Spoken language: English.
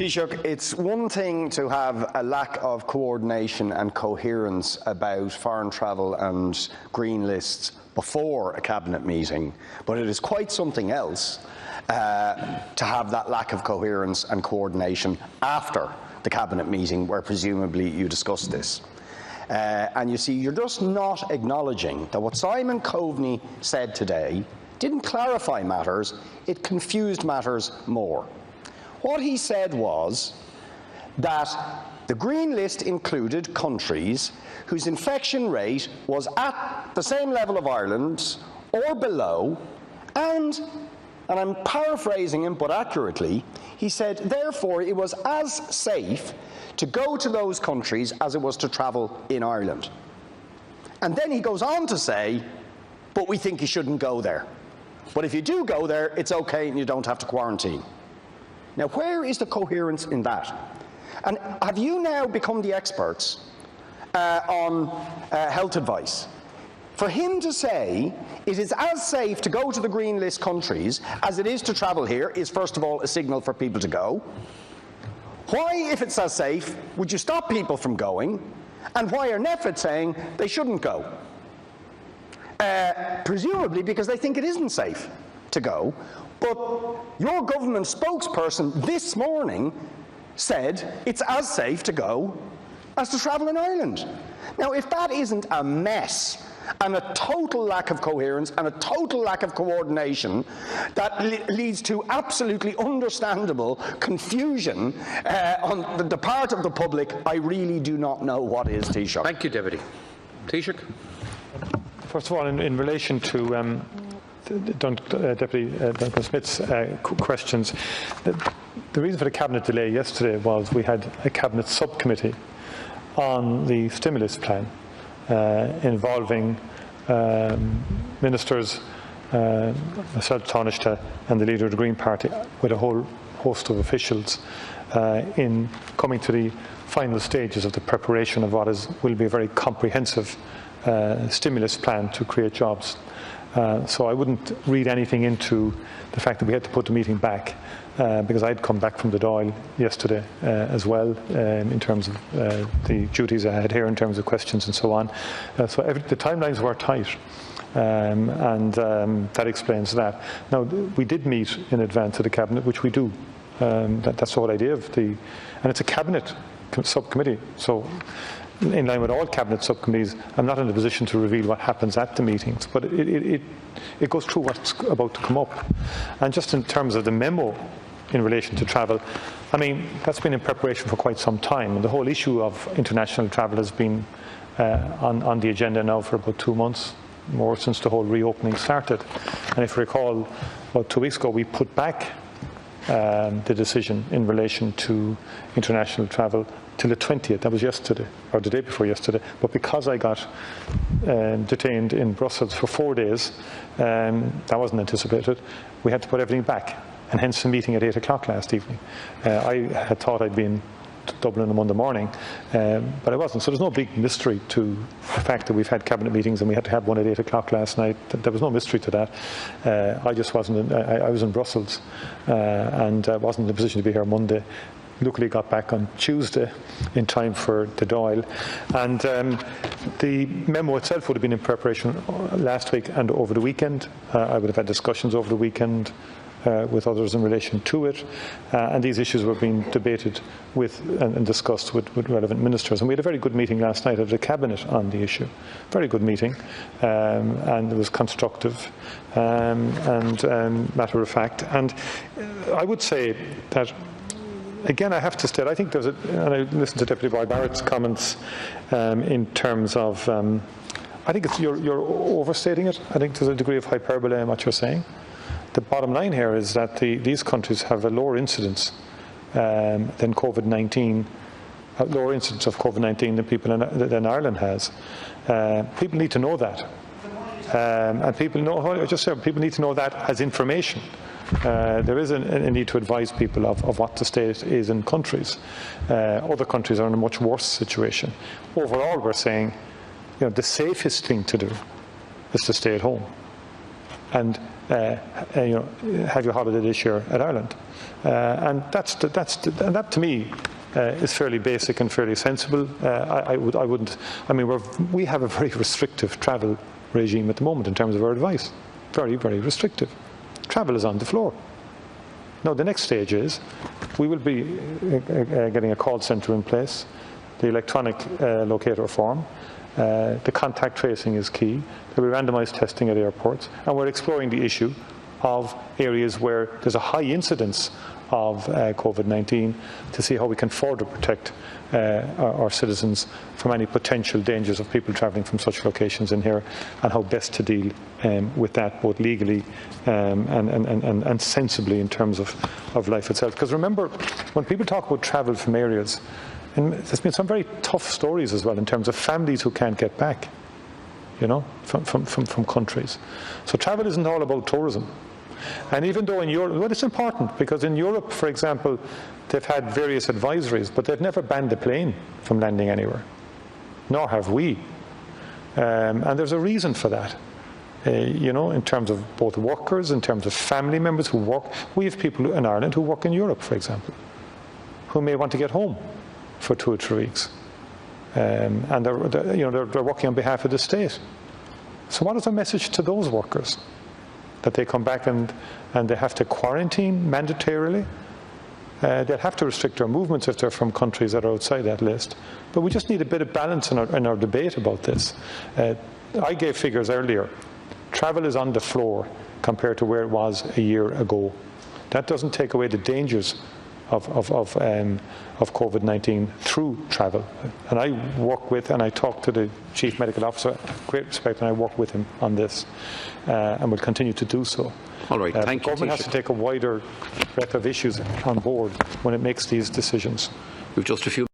Taoiseach, it's one thing to have a lack of coordination and coherence about foreign travel and green lists before a cabinet meeting, but it is quite something else to have that lack of coherence and coordination after the cabinet meeting where presumably you discussed this. And you see, you're just not acknowledging that what Simon Coveney said today didn't clarify matters, it confused matters more. What he said was that the green list included countries whose infection rate was at the same level of Ireland's or below, and I'm paraphrasing him but accurately, he said therefore it was as safe to go to those countries as it was to travel in Ireland. And then he goes on to say, but we think you shouldn't go there. But if you do go there, it's okay and you don't have to quarantine. Now, where is the coherence in that? And have you now become the experts on health advice? For him to say it is as safe to go to the green list countries as it is to travel here is, first of all, a signal for people to go. Why, if it's as safe, would you stop people from going? And why are NEFIT saying they shouldn't go? Presumably because they think it isn't safe to go. But your government spokesperson this morning said it's as safe to go as to travel in Ireland. Now, if that isn't a mess and a total lack of coherence and a total lack of coordination that leads to absolutely understandable confusion on the part of the public, I really do not know what is, Taoiseach. Thank you, Deputy. Taoiseach. First of all, in relation to Deputy Duncan Smith's questions, the reason for the Cabinet delay yesterday was we had a Cabinet subcommittee on the stimulus plan involving ministers, myself, Taoiseach, and the leader of the Green Party, with a whole host of officials in coming to the final stages of the preparation of what will be a very comprehensive stimulus plan to create jobs. So I wouldn't read anything into the fact that we had to put the meeting back, because I'd come back from the Dáil yesterday as well, in terms of the duties I had here in terms of questions and so on. So the timelines were tight, and that explains that. Now, we did meet in advance of the Cabinet, which we do. That's the whole idea of and it's a Cabinet subcommittee. So, in line with all Cabinet subcommittees, I'm not in a position to reveal what happens at the meetings, but it goes through what's about to come up. And just in terms of the memo in relation to travel, I mean, that's been in preparation for quite some time, and the whole issue of international travel has been on the agenda now for about 2 months, more since the whole reopening started. And if you recall, about 2 weeks ago, we put back the decision in relation to international travel till the 20th, that was yesterday, or the day before yesterday, but because I got detained in Brussels for 4 days, that wasn't anticipated, we had to put everything back, and hence the meeting at 8 o'clock last evening. I had thought I'd been to Dublin on Monday morning, but I wasn't, so there's no big mystery to the fact that we've had Cabinet meetings and we had to have one at 8 o'clock last night. There was no mystery to that. I just wasn't, I was in Brussels, and wasn't in a position to be here Monday. Luckily got back on Tuesday in time for the Dáil, and the memo itself would have been in preparation last week and over the weekend. I would have had discussions over the weekend with others in relation to it, and these issues were being debated with and discussed with relevant ministers. And we had a very good meeting last night of the Cabinet on the issue. Very good meeting, and it was constructive and matter of fact. And I would say that, again, I have to state, I think there's and I listened to Deputy Boyd-Barrett's comments in terms of, I think you're overstating it. I think there's a degree of hyperbole in what you're saying. The bottom line here is that these countries have a lower incidence than COVID-19, lower incidence of COVID-19 than Ireland has. People need to know that, and people need to know that as information. There is a need to advise people of what the state is in countries. Other countries are in a much worse situation. Overall, we're saying, the safest thing to do is to stay at home. And have your holiday this year at Ireland. And that to me is fairly basic and fairly sensible. We have a very restrictive travel regime at the moment in terms of our advice. Very, very restrictive. Travel is on the floor. Now, the next stage is we will be getting a call centre in place, the electronic locator form. The contact tracing is key. There will be randomised testing at airports, and we're exploring the issue of areas where there's a high incidence of COVID-19 to see how we can further protect our citizens from any potential dangers of people travelling from such locations in here, and how best to deal with that, both legally and sensibly in terms of life itself. Because remember, when people talk about travel from areas, and there's been some very tough stories as well in terms of families who can't get back, from countries. So travel isn't all about tourism. And even though in Europe, well, it's important, because in Europe, for example, they've had various advisories, but they've never banned the plane from landing anywhere, nor have we. And there's a reason for that, in terms of both workers, in terms of family members who work. We have people in Ireland who work in Europe, for example, who may want to get home for 2 or 3 weeks. And they're working on behalf of the state. So what is the message to those workers? That they come back and they have to quarantine mandatorily? They'll have to restrict their movements if they're from countries that are outside that list. But we just need a bit of balance in our debate about this. I gave figures earlier. Travel is on the floor compared to where it was a year ago. That doesn't take away the dangers of COVID-19 through travel. And I work with, and I talk to the Chief Medical Officer, great respect, and I work with him on this, and will continue to do so. All right, thank you. The government has to take a wider breadth of issues on board when it makes these decisions. We've just a few